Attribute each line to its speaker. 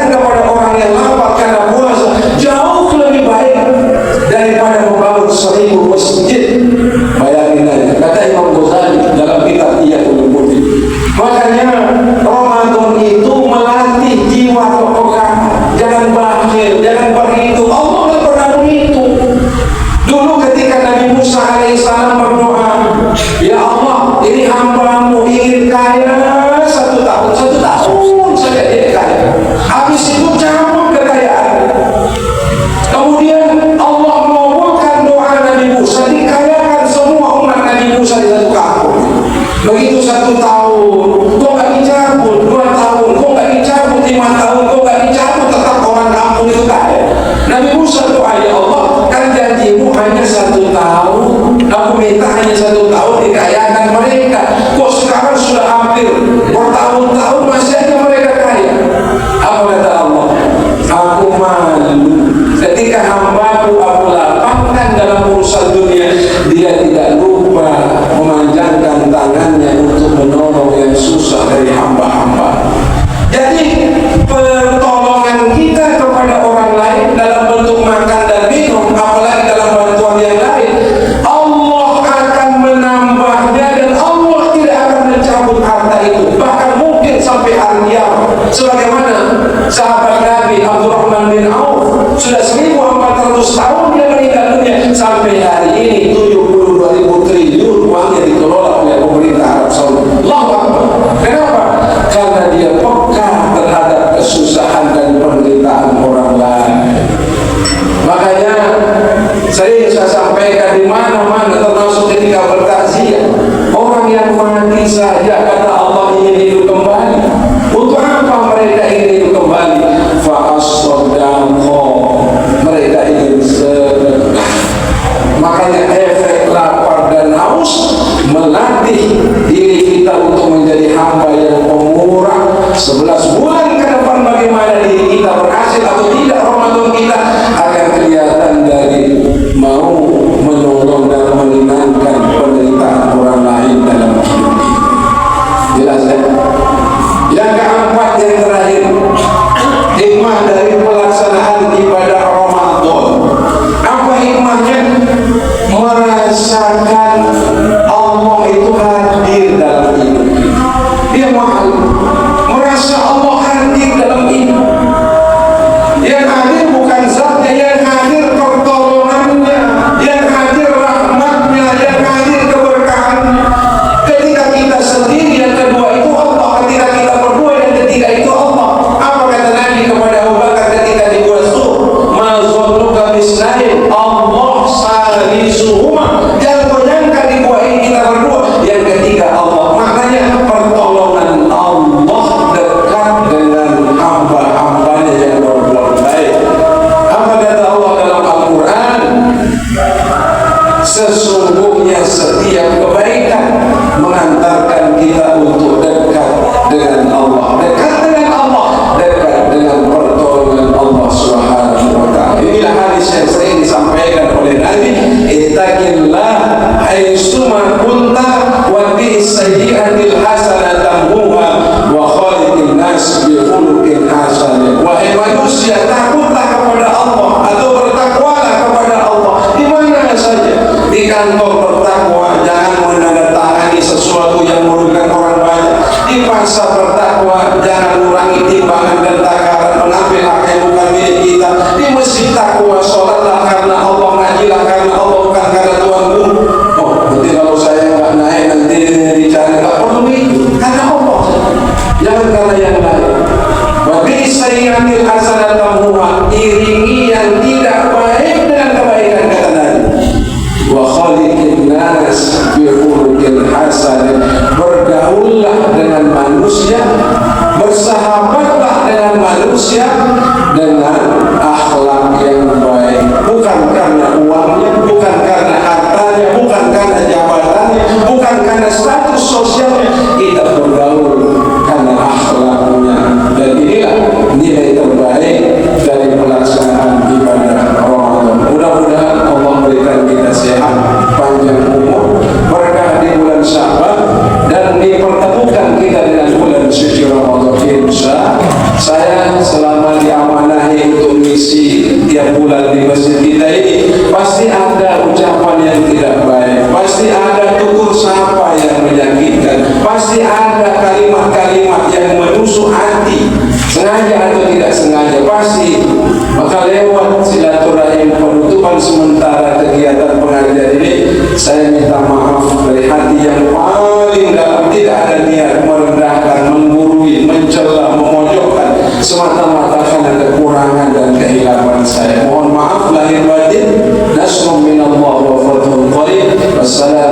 Speaker 1: Kebaikan kepada orang yang lapar karena puasa jauh lebih baik daripada membangun 1000 masjid. Bayangin aja, kata Imam Ghazali dalam kitab Ihyaul Ulumuddin. Makanya Ramadan itu melatih jiwa kepekaan. Jangan bakhil, jangan berhitung. Allah nggak pernah berhitung. Dulu ketika Nabi Musa alaihissalam berdoa, ya Allah, ini hamba-Mu ingin kaya 1 tahun saja dia kaya. Habis itu cabut kekayaan. Kemudian Allah mengabulkan doa Nabi Musa, dikayakan semua umat Nabi Musa di satu kampung. Begitu 1 tahun, kok nggak dicabut? 2 tahun, kok nggak dicabut? 5 tahun, kok nggak dicabut? Tetap orang kampung itu kaya. Nabi Musa doa, ya Allah, kan janjimu hanya 1 tahun. Aku minta hanya 1 tahun dikayakan mereka. Kok sekarang sudah hampir bertahun-tahun masih aja mereka kaya? Apa kata Allah? Aku malu ketika hamba-Ku aku lapangkan dalam urusan dunia, dia tidak lupa memanjangkan tangannya untuk menolong yang susah dari hamba-hamba. Jadi pertolongan kita kepada orang lain dalam bentuk makan dan minum, apalagi dalam bantuan yang lain, Allah akan menambahnya dan Allah tidak akan mencabut harta itu, bahkan mungkin sampai hari kiamat. Sebagaimana sahabat Nabi Abdurrahman bin Auf, sudah 1400 tahun dia meninggal dunia, sampai hari ini 72.000 triliun uangnya dikelola oleh pemerintah Arab Saudi. Allahu Akbar. Kenapa? Karena dia peka terhadap kesusahan dan penderitaan orang lain. Makanya sering saya sampaikan di mana-mana, termasuk ketika bertakziah, orang yang mati saja kata Allah ingin hidup kembali. Untuk apa mereka ingin hidup kembali? Fa'as-sodaqo, mereka ingin sedekah. Makanya efek lapar dan haus melatih diri kita untuk menjadi hamba yang pemurah. 11 bulan ke depan bagaimana diri kita berhasil atau tidak Ramadan kita akan kelihatan dari mau menolong dan meringankan penderitaan orang lain dalam hidup ini. Jelas ya? Yang keempat, yang terakhir, hikmah dari pelaksanaan ibadah Ramadan. Apa hikmahnya? Merasakan Allah itu hadir dalam hidup. Dia mahal. Merasa Allah hadir dalam hidup. Yang hadir bukan zatnya, yang hadir pertolongannya, yang hadir rahmatnya, yang hadir keberkahannya. Ketika kita sendiri, yang kedua itu Allah. Ketika kita berdua, yang ketiga itu Allah. Apa kata Nabi kepada Abu Bakar ketika dibuat suruh? Ma zannuka bisnain Allah salisuhuma. Jangan kau nyangka di dua ini kita berdua, yang ketiga Allah. Makanya pertolongan Allah dekat dengan hamba-hambanya yang berbuat baik. Apa kata Allah dalam Al-Quran? Sesungguhnya setiap kebaikan mengantarkan kita untuk dekat dengan Allah, dekat dengan Allah, dekat dengan pertolongan Allah Subhanahu wa ta'ala. Inilah hadis yang sering disampaikan oleh Nabi, ittaqillah haitsuma kunta wa bis sayyi'atil hasanatan tamhuha wa khaliqin nas bi khuluqin hasan. Wahai manusia, takutlah kepada Allah atau bertakwalah kepada Allah di mana saja. Di kantor bertakwa, jangan menandatangani sesuatu yang merugikan orang banyak. Di pasar bertakwa, jangan mengurangi timbangan dan takaran, mengambil hak yang bukan milik kita. Di masjid takwa, sholatlah karena Allah, ngajilah karena Allah, bukan karena tuanmu. Oh, nanti kalau saya nggak naik nanti dicari, nggak perlu itu, karena Allah. Jangan karena yang lain. Bagi sayyatil hasanat tamhuha, iringi yang tidak baik dengan kebaikan, kata Nabi. Wa khaliqin nas bi khuluqin hasan, bergaullah dengan manusia, bersahabatlah dengan manusia dengan akhlak yang baik, bukan karena uangnya, bukan karena hartanya, bukan karena jabatannya, bukan karena status sosialnya. Kita bergaul karena akhlaknya. Dan inilah nilai terbaik dari pelaksanaan ibadah Ramadan. Mudah-mudahan Allah berikan kita sehat, panjang umur, berkah di bulan Sya'ban, dan dipertemukan kita dengan bulan suci Ramadan. Insya saya selama bulan di masjid kita ini, pasti ada ucapan yang tidak baik, pasti ada tutur sapa yang menyakitkan, pasti ada kalimat-kalimat yang menusuk hati, sengaja atau tidak sengaja pasti. Maka lewat silaturahim penutupan sementara kegiatan pengajian ini, saya minta maaf dari hati yang paling dalam, tidak ada niat merendahkan, menggurui, mencela, memojokkan, semata-mata karena kekurangan dan kehilapan saya. Mohon maaf lahir batin. Nasrun minallah wa fathun qarib. Wassalamu